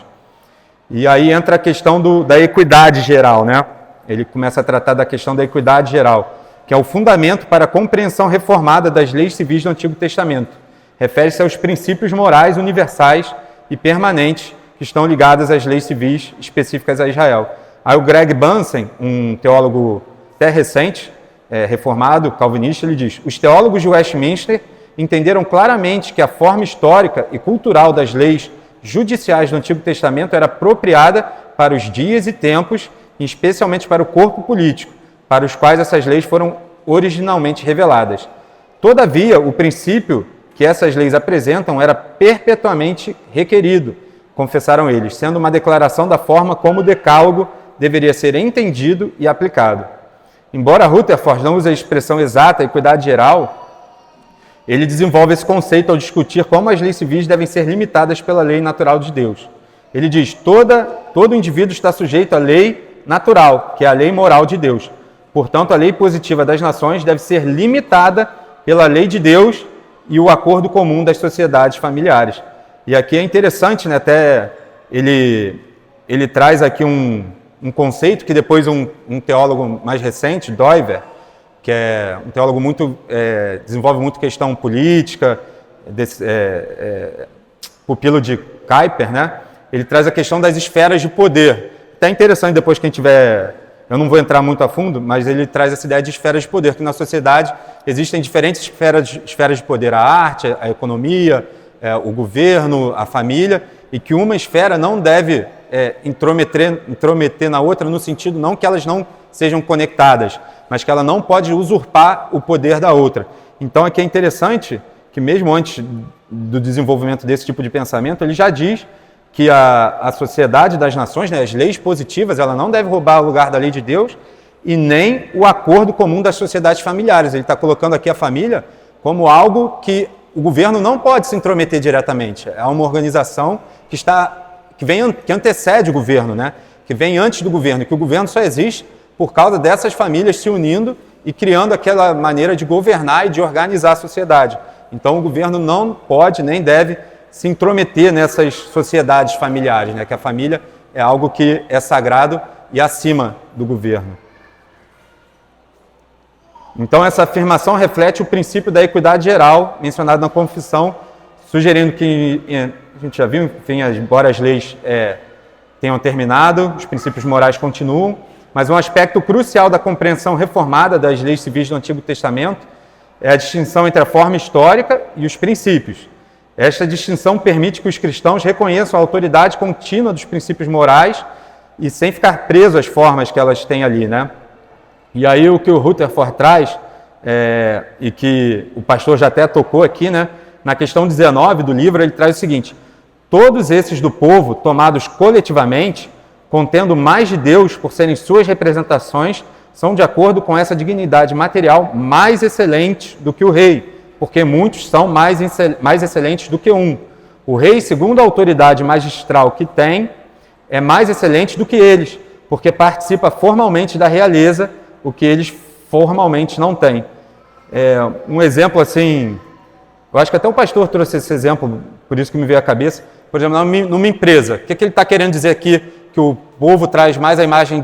E aí entra a questão da equidade geral, né? Ele começa a tratar da questão da equidade geral, que é o fundamento para a compreensão reformada das leis civis do Antigo Testamento. Refere-se aos princípios morais universais e permanentes que estão ligados às leis civis específicas a Israel. Aí o Greg Bunsen, um teólogo até recente, reformado, calvinista, ele diz: os teólogos de Westminster entenderam claramente que a forma histórica e cultural das leis judiciais do Antigo Testamento era apropriada para os dias e tempos, e especialmente para o corpo político, para os quais essas leis foram originalmente reveladas. Todavia, o princípio que essas leis apresentam era perpetuamente requerido, confessaram eles, sendo uma declaração da forma como o decálogo deveria ser entendido e aplicado. Embora Rutherford não use a expressão exata equidade geral, ele desenvolve esse conceito ao discutir como as leis civis devem ser limitadas pela lei natural de Deus. Ele diz: todo indivíduo está sujeito à lei natural, que é a lei moral de Deus. Portanto, a lei positiva das nações deve ser limitada pela lei de Deus e o acordo comum das sociedades familiares. E aqui é interessante, né, até ele traz aqui um conceito que depois um teólogo mais recente, Doiver, que é um teólogo desenvolve muito questão política, pupilo de Kuyper, né? Ele traz a questão das esferas de poder. Até interessante depois quem tiver... Eu não vou entrar muito a fundo, mas ele traz essa ideia de esferas de poder, que na sociedade existem diferentes esferas de poder, a arte, a economia, o governo, a família, e que uma esfera não deve intrometer na outra, no sentido não que elas não sejam conectadas, mas que ela não pode usurpar o poder da outra. Então aqui é interessante que mesmo antes do desenvolvimento desse tipo de pensamento, ele já diz que a sociedade das nações, né, as leis positivas, ela não deve roubar o lugar da lei de Deus e nem o acordo comum das sociedades familiares. Ele está colocando aqui a família como algo que o governo não pode se intrometer diretamente. É uma organização que antecede o governo, né, que vem antes do governo, e que o governo só existe por causa dessas famílias se unindo e criando aquela maneira de governar e de organizar a sociedade. Então o governo não pode nem deve se intrometer nessas sociedades familiares, né? Que a família é algo que é sagrado e acima do governo. Então essa afirmação reflete o princípio da equidade geral mencionado na confissão, sugerindo que, a gente já viu, enfim, embora as leis tenham terminado, os princípios morais continuam, mas um aspecto crucial da compreensão reformada das leis civis do Antigo Testamento é a distinção entre a forma histórica e os princípios. Esta distinção permite que os cristãos reconheçam a autoridade contínua dos princípios morais e sem ficar presos às formas que elas têm ali, né? E aí o que o Rutherford traz, e que o pastor já até tocou aqui, né? Na questão 19 do livro, ele traz o seguinte: todos esses do povo, tomados coletivamente, contendo mais de Deus por serem suas representações, são de acordo com essa dignidade material mais excelente do que o rei, porque muitos são mais excelentes do que um. O rei, segundo a autoridade magistral que tem, é mais excelente do que eles, porque participa formalmente da realeza, o que eles formalmente não têm. Um exemplo assim, eu acho que até o pastor trouxe esse exemplo, por isso que me veio à cabeça. Por exemplo, numa empresa, o que ele está querendo dizer aqui? Que o povo traz mais a imagem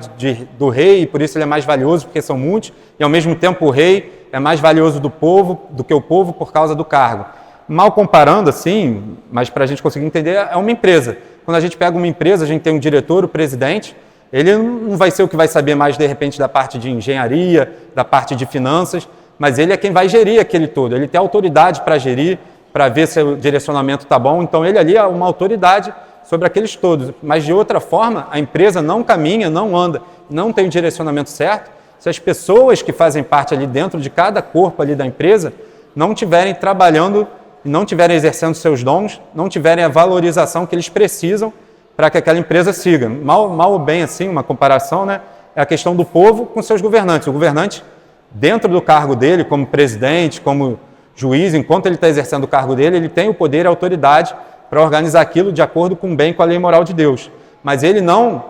do rei, e por isso ele é mais valioso, porque são muitos, e ao mesmo tempo o rei é mais valioso do que o povo por causa do cargo. Mal comparando assim, mas para a gente conseguir entender, é uma empresa. Quando a gente pega uma empresa, a gente tem um diretor, o presidente, ele não vai ser o que vai saber mais, de repente, da parte de engenharia, da parte de finanças, mas ele é quem vai gerir aquele todo. Ele tem autoridade para gerir, para ver se o direcionamento está bom. Então, ele ali é uma autoridade sobre aqueles todos. Mas, de outra forma, a empresa não caminha, não anda, não tem o direcionamento certo. Se as pessoas que fazem parte ali dentro de cada corpo ali da empresa não estiverem trabalhando, não estiverem exercendo seus dons, não tiverem a valorização que eles precisam para que aquela empresa siga. Mal ou bem assim, uma comparação, né? É a questão do povo com seus governantes. O governante dentro do cargo dele, como presidente, como juiz, enquanto ele está exercendo o cargo dele, ele tem o poder e a autoridade para organizar aquilo de acordo com o bem, com a lei moral de Deus. Mas ele não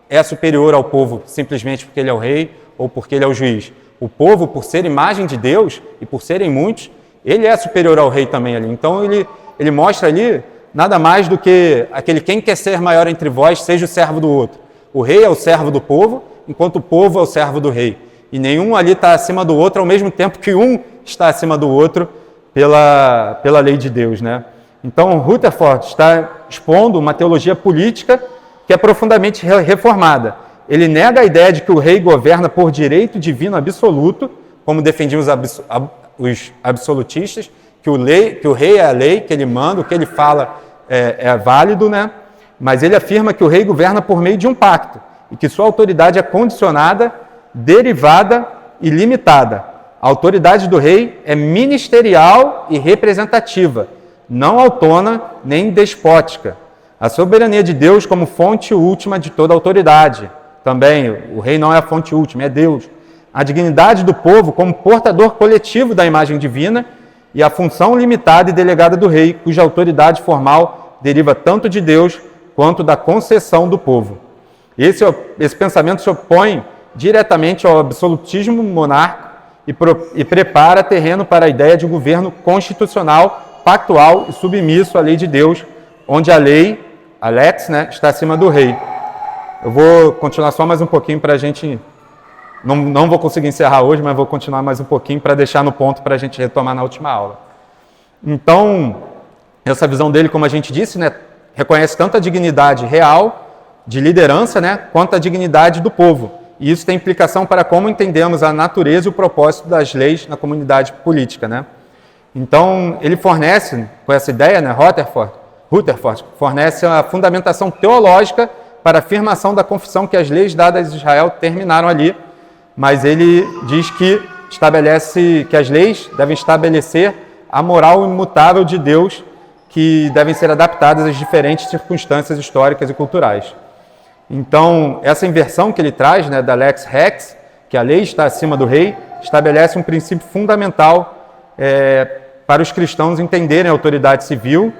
é superior ao povo simplesmente porque ele é o rei ou porque ele é o juiz. O povo, por ser imagem de Deus e por serem muitos, ele é superior ao rei também ali. Então ele mostra ali nada mais do que aquele quem quer ser maior entre vós, seja o servo do outro. O rei é o servo do povo, enquanto o povo é o servo do rei. E nenhum ali está acima do outro, ao mesmo tempo que um está acima do outro pela lei de Deus, né? Então, Rutherford está expondo uma teologia política que é profundamente reformada. Ele nega a ideia de que o rei governa por direito divino absoluto, como defendiam os absolutistas, que o rei é a lei, que ele manda, o que ele fala é válido, né? Mas ele afirma que o rei governa por meio de um pacto e que sua autoridade é condicionada, derivada e limitada. A autoridade do rei é ministerial e representativa, não autônoma nem despótica. A soberania de Deus como fonte última de toda autoridade. Também, o rei não é a fonte última, é Deus. A dignidade do povo como portador coletivo da imagem divina e a função limitada e delegada do rei, cuja autoridade formal deriva tanto de Deus quanto da concessão do povo. Esse pensamento se opõe diretamente ao absolutismo monárquico e prepara terreno para a ideia de um governo constitucional, pactual e submisso à lei de Deus, onde a lei, a lex, né, está acima do rei. Eu vou continuar só mais um pouquinho para a gente... Não vou conseguir encerrar hoje, mas vou continuar mais um pouquinho para deixar no ponto para a gente retomar na última aula. Então, essa visão dele, como a gente disse, né, reconhece tanto a dignidade real de liderança, né, quanto a dignidade do povo. E isso tem implicação para como entendemos a natureza e o propósito das leis na comunidade política, né? Então, ele fornece, com essa ideia, né, Rutherford fornece a fundamentação teológica para a afirmação da confissão que as leis dadas a Israel terminaram ali, mas ele diz que estabelece que as leis devem estabelecer a moral imutável de Deus, que devem ser adaptadas às diferentes circunstâncias históricas e culturais. Então, essa inversão que ele traz, né, da lex rex, que a lei está acima do rei, estabelece um princípio fundamental para os cristãos entenderem a autoridade civil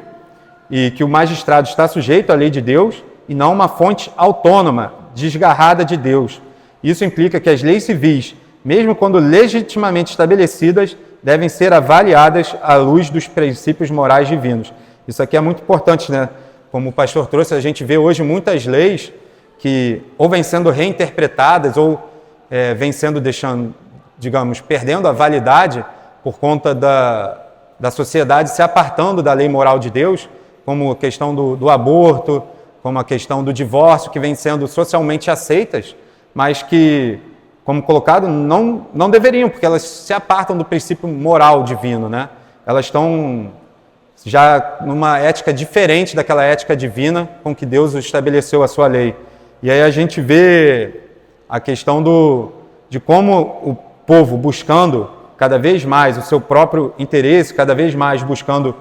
e que o magistrado está sujeito à lei de Deus e não uma fonte autônoma, desgarrada de Deus. Isso implica que as leis civis, mesmo quando legitimamente estabelecidas, devem ser avaliadas à luz dos princípios morais divinos. Isso aqui é muito importante, né? Como o pastor trouxe, a gente vê hoje muitas leis que ou vêm sendo reinterpretadas ou vêm sendo perdendo a validade por conta da sociedade se apartando da lei moral de Deus, como a questão do aborto, como a questão do divórcio, que vem sendo socialmente aceitas, mas que, como colocado, não deveriam, porque elas se apartam do princípio moral divino, né? Elas estão já numa ética diferente daquela ética divina com que Deus estabeleceu a sua lei. E aí a gente vê a questão de como o povo buscando cada vez mais o seu próprio interesse, cada vez mais buscando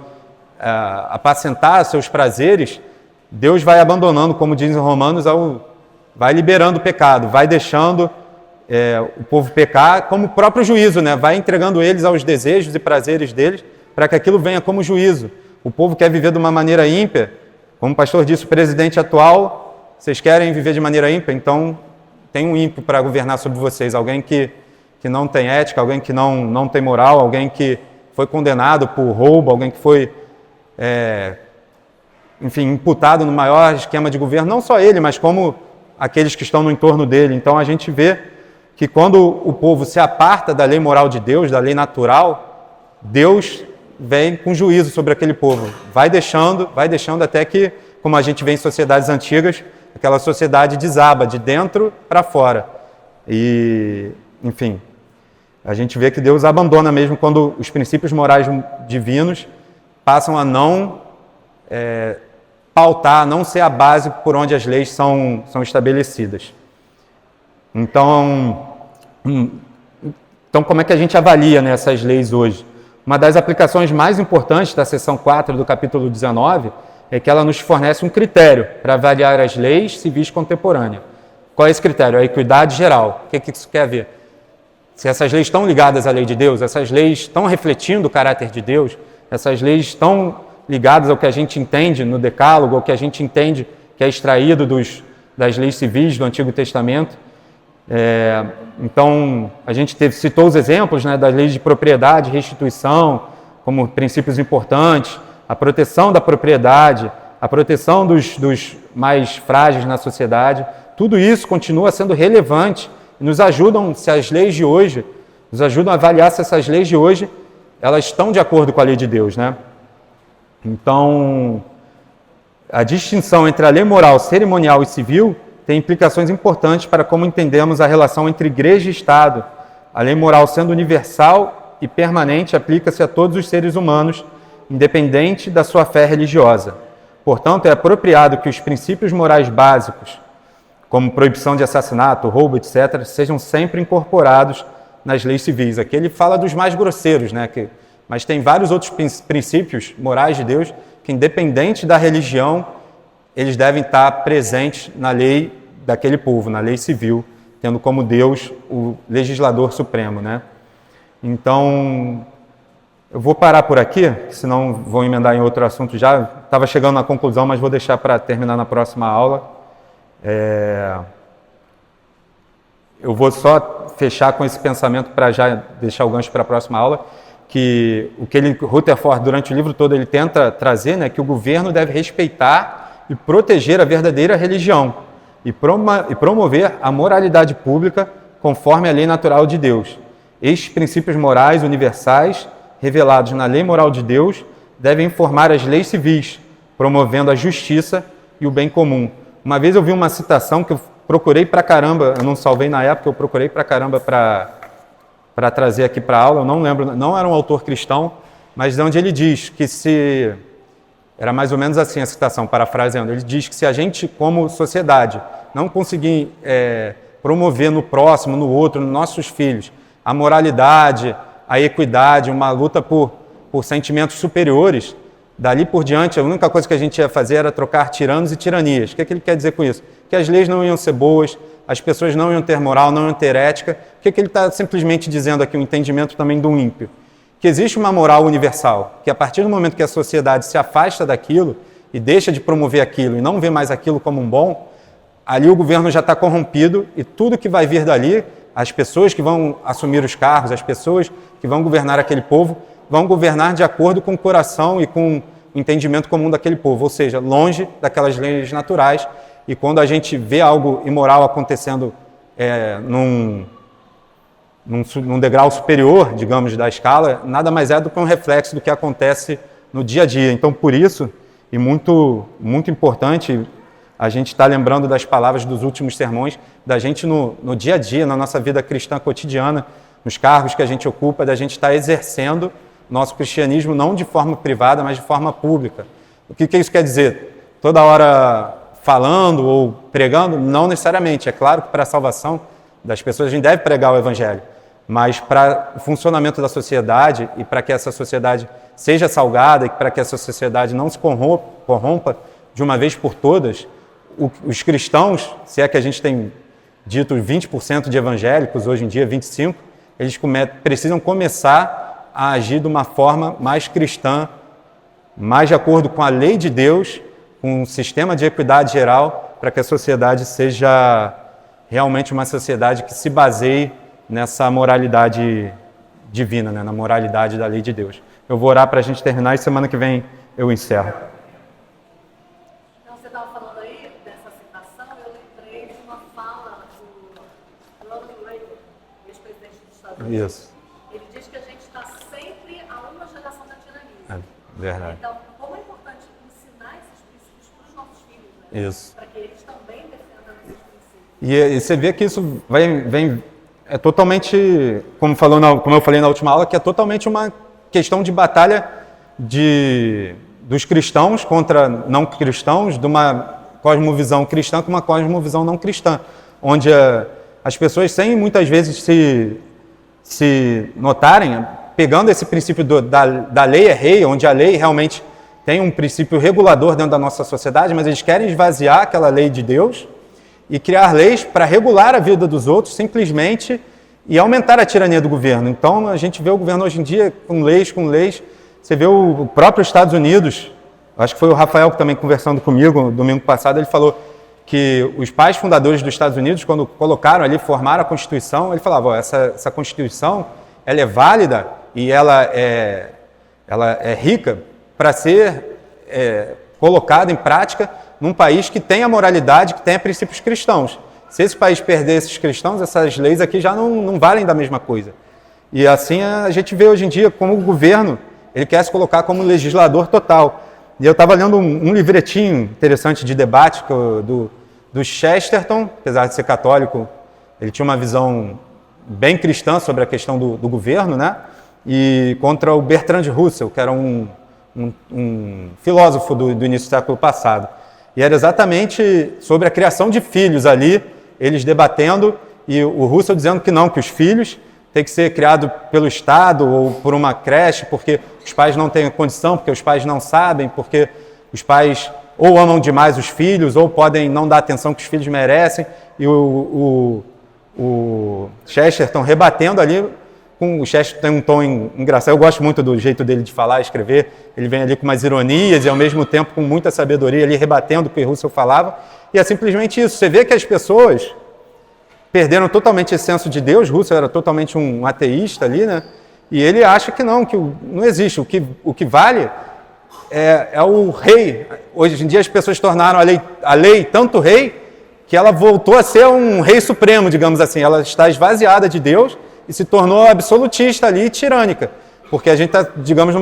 apacentar seus prazeres, Deus vai abandonando, como diz em Romanos, vai liberando o pecado, vai deixando o povo pecar como próprio juízo, né? Vai entregando eles aos desejos e prazeres deles para que aquilo venha como juízo. O povo quer viver de uma maneira ímpia, como o pastor disse, o presidente atual, vocês querem viver de maneira ímpia, então tem um ímpio para governar sobre vocês, alguém que não tem ética, alguém que não tem moral, alguém que foi condenado por roubo, alguém que foi, imputado no maior esquema de governo, não só ele, mas como aqueles que estão no entorno dele. Então a gente vê que quando o povo se aparta da lei moral de Deus, da lei natural, Deus vem com juízo sobre aquele povo. Vai deixando até que, como a gente vê em sociedades antigas, aquela sociedade desaba de dentro para fora. E, enfim, a gente vê que Deus abandona mesmo quando os princípios morais divinos passam a não pautar, não ser a base por onde as leis são estabelecidas. Então, como é que a gente avalia, né, essas leis hoje? Uma das aplicações mais importantes da seção 4 do capítulo 19 é que ela nos fornece um critério para avaliar as leis civis contemporâneas. Qual é esse critério? A equidade geral. O que isso quer ver? se essas leis estão ligadas à lei de Deus, essas leis estão refletindo o caráter de Deus, essas leis estão ligadas ao que a gente entende no Decálogo, ao que a gente entende que é extraído das leis civis do Antigo Testamento. Então, a gente citou os exemplos, né, das leis de propriedade e restituição como princípios importantes, a proteção da propriedade, a proteção dos mais frágeis na sociedade. Tudo isso continua sendo relevante e nos ajudam, se as leis de hoje, nos ajudam a avaliar se essas leis de hoje, elas estão de acordo com a lei de Deus, né? Então, a distinção entre a lei moral, cerimonial e civil tem implicações importantes para como entendemos a relação entre igreja e Estado. A lei moral, sendo universal e permanente, aplica-se a todos os seres humanos, independente da sua fé religiosa. Portanto, é apropriado que os princípios morais básicos, como proibição de assassinato, roubo, etc., sejam sempre incorporados nas leis civis. Aqui ele fala dos mais grosseiros, né? Mas tem vários outros princípios morais de Deus que, independente da religião, eles devem estar presentes na lei daquele povo, na lei civil, tendo como Deus o legislador supremo, né? Então, eu vou parar por aqui, senão vou emendar em outro assunto já. Estava chegando na conclusão, mas vou deixar para terminar na próxima aula. Eu vou só fechar com esse pensamento para já deixar o gancho para a próxima aula, que o que Rutherford, durante o livro todo, ele tenta trazer, né, que o governo deve respeitar e proteger a verdadeira religião e promover a moralidade pública conforme a lei natural de Deus. Estes princípios morais universais, revelados na lei moral de Deus, devem informar as leis civis, promovendo a justiça e o bem comum. Uma vez eu vi uma citação que eu procurei pra caramba, eu não salvei na época, eu procurei pra caramba para trazer aqui para a aula, eu não lembro, não era um autor cristão, mas de onde ele diz que se... Era mais ou menos assim a citação, parafraseando. Ele diz que se a gente, como sociedade, não conseguir promover no próximo, no outro, nos nossos filhos, a moralidade, a equidade, uma luta por sentimentos superiores, dali por diante, a única coisa que a gente ia fazer era trocar tiranos e tiranias. O que ele quer dizer com isso? Que as leis não iam ser boas, as pessoas não iam ter moral, não iam ter ética. O que ele está simplesmente dizendo aqui, um entendimento também do ímpio? Que existe uma moral universal, que a partir do momento que a sociedade se afasta daquilo e deixa de promover aquilo e não vê mais aquilo como um bom, ali o governo já está corrompido e tudo que vai vir dali, as pessoas que vão assumir os cargos, as pessoas que vão governar aquele povo, vão governar de acordo com o coração e com o entendimento comum daquele povo, ou seja, longe daquelas leis naturais. E quando a gente vê algo imoral acontecendo num degrau superior, digamos, da escala, nada mais é do que um reflexo do que acontece no dia a dia. Então, por isso, e muito, muito importante, a gente está lembrando das palavras dos últimos sermões, da gente no dia a dia, na nossa vida cristã cotidiana, nos cargos que a gente ocupa, da gente estar exercendo nosso cristianismo não de forma privada, mas de forma pública. O que isso quer dizer? Toda hora falando ou pregando? Não necessariamente. É claro que para a salvação das pessoas a gente deve pregar o Evangelho, mas para o funcionamento da sociedade e para que essa sociedade seja salgada e para que essa sociedade não se corrompa de uma vez por todas, os cristãos, se é que a gente tem dito 20% de evangélicos, hoje em dia 25%, eles precisam começar a agir de uma forma mais cristã, mais de acordo com a lei de Deus, com um sistema de equidade geral, para que a sociedade seja realmente uma sociedade que se baseie nessa moralidade divina, né? Na moralidade da lei de Deus. Eu vou orar para a gente terminar e semana que vem eu encerro. Então, você estava falando aí dessa citação, eu lembrei de uma fala do Ronald Reagan, ex-presidente dos Estados Unidos. Isso. Ele diz que a gente está sempre a uma geração da tirania. É verdade. Então, como é importante ensinar esses princípios para os nossos filhos, né? Isso. Para que eles também defendam esses princípios. E você vê que isso vem é totalmente, como eu falei na última aula, que é totalmente uma questão de batalha dos cristãos contra não cristãos, de uma cosmovisão cristã com uma cosmovisão não cristã, onde as pessoas, sem muitas vezes se notarem, pegando esse princípio da lei é rei, onde a lei realmente tem um princípio regulador dentro da nossa sociedade, mas eles querem esvaziar aquela lei de Deus e criar leis para regular a vida dos outros, simplesmente e aumentar a tirania do governo. Então, a gente vê o governo hoje em dia com leis. Você vê o próprio Estados Unidos, acho que foi o Rafael que também conversando comigo domingo passado, ele falou que os pais fundadores dos Estados Unidos, quando colocaram ali, formaram a Constituição, ele falava, ó, essa Constituição, ela é válida e ela é rica para ser colocada em prática num país que tenha moralidade, que tenha princípios cristãos. Se esse país perder esses cristãos, essas leis aqui já não valem da mesma coisa. E assim a gente vê hoje em dia como o governo, ele quer se colocar como legislador total. E eu estava lendo um livretinho interessante de debate do Chesterton, apesar de ser católico, ele tinha uma visão bem cristã sobre a questão do governo, né? E contra o Bertrand Russell, que era um filósofo do início do século passado. E era exatamente sobre a criação de filhos ali, eles debatendo, e o Russell dizendo que não, que os filhos têm que ser criados pelo Estado ou por uma creche, porque os pais não têm condição, porque os pais não sabem, porque os pais ou amam demais os filhos, ou podem não dar a atenção que os filhos merecem. E o Chesterton rebatendo ali, o Chesterton tem um tom engraçado, eu gosto muito do jeito dele de falar e escrever, ele vem ali com umas ironias e ao mesmo tempo com muita sabedoria ali rebatendo o que o Russell falava, e é simplesmente isso, você vê que as pessoas perderam totalmente esse senso de Deus. Russell era totalmente um ateísta ali, né? E ele acha que não existe, o que vale é o rei. Hoje em dia as pessoas tornaram a lei tanto rei, que ela voltou a ser um rei supremo, digamos assim, ela está esvaziada de Deus, e se tornou absolutista ali, tirânica, porque a gente está, digamos,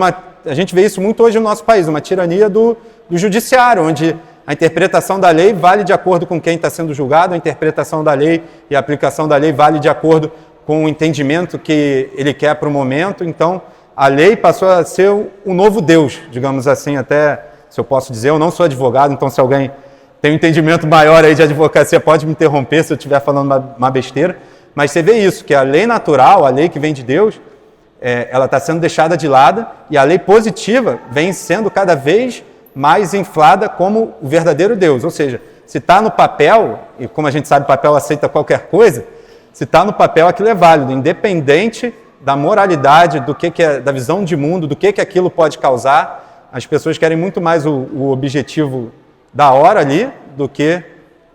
a gente vê isso muito hoje no nosso país, uma tirania do judiciário, onde a interpretação da lei vale de acordo com quem está sendo julgado, a interpretação da lei e a aplicação da lei vale de acordo com o entendimento que ele quer para o momento. Então, a lei passou a ser o novo Deus, digamos assim, até, se eu posso dizer, eu não sou advogado, então se alguém tem um entendimento maior aí de advocacia, pode me interromper se eu estiver falando uma besteira. Mas você vê isso, que a lei natural, a lei que vem de Deus, ela está sendo deixada de lado, e a lei positiva vem sendo cada vez mais inflada como o verdadeiro Deus. Ou seja, se está no papel, e como a gente sabe, o papel aceita qualquer coisa, se está no papel, aquilo é válido, independente da moralidade, da visão de mundo, do que aquilo pode causar. As pessoas querem muito mais o objetivo da hora ali do que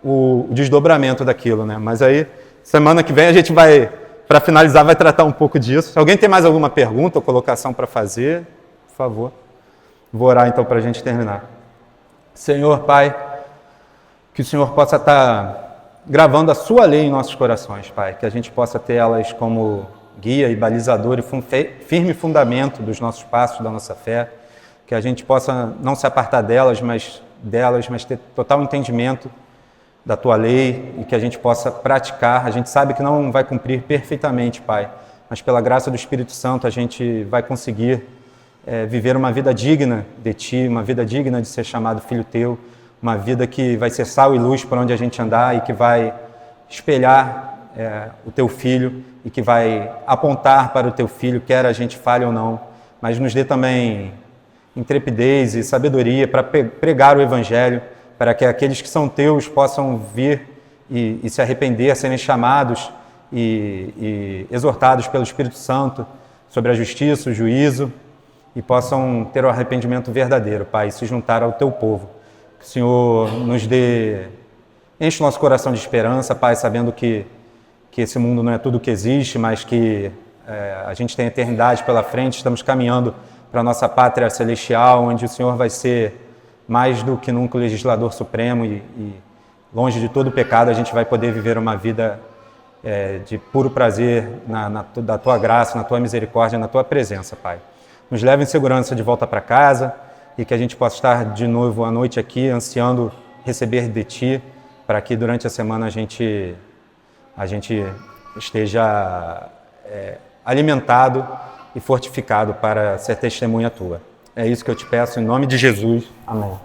o desdobramento daquilo, né? Mas aí, semana que vem a gente vai, para finalizar, vai tratar um pouco disso. Se alguém tem mais alguma pergunta ou colocação para fazer, por favor. Vou orar então para a gente terminar. Senhor, Pai, que o Senhor possa estar gravando a sua lei em nossos corações, Pai, que a gente possa ter elas como guia e balizador e firme fundamento dos nossos passos, da nossa fé, que a gente possa não se apartar delas, mas ter total entendimento da Tua lei e que a gente possa praticar. A gente sabe que não vai cumprir perfeitamente, Pai, mas pela graça do Espírito Santo a gente vai conseguir viver uma vida digna de Ti, uma vida digna de ser chamado Filho Teu, uma vida que vai ser sal e luz por onde a gente andar e que vai espelhar o Teu Filho e que vai apontar para o Teu Filho, quer a gente fale ou não, mas nos dê também intrepidez e sabedoria para pregar o Evangelho, para que aqueles que são Teus possam vir e se arrepender, serem chamados e exortados pelo Espírito Santo sobre a justiça, o juízo, e possam ter o arrependimento verdadeiro, Pai, e se juntar ao Teu povo. Que o Senhor enche o nosso coração de esperança, Pai, sabendo que esse mundo não é tudo o que existe, mas que a gente tem a eternidade pela frente, estamos caminhando para a nossa pátria celestial, onde o Senhor vai ser mais do que nunca o legislador supremo e longe de todo o pecado, a gente vai poder viver uma vida de puro prazer da Tua graça, na Tua misericórdia, na Tua presença, Pai. Nos leva em segurança de volta para casa e que a gente possa estar de novo à noite aqui, ansiando receber de Ti, para que durante a semana a gente esteja alimentado e fortificado para ser testemunha Tua. É isso que eu te peço, em nome de Jesus. Amém.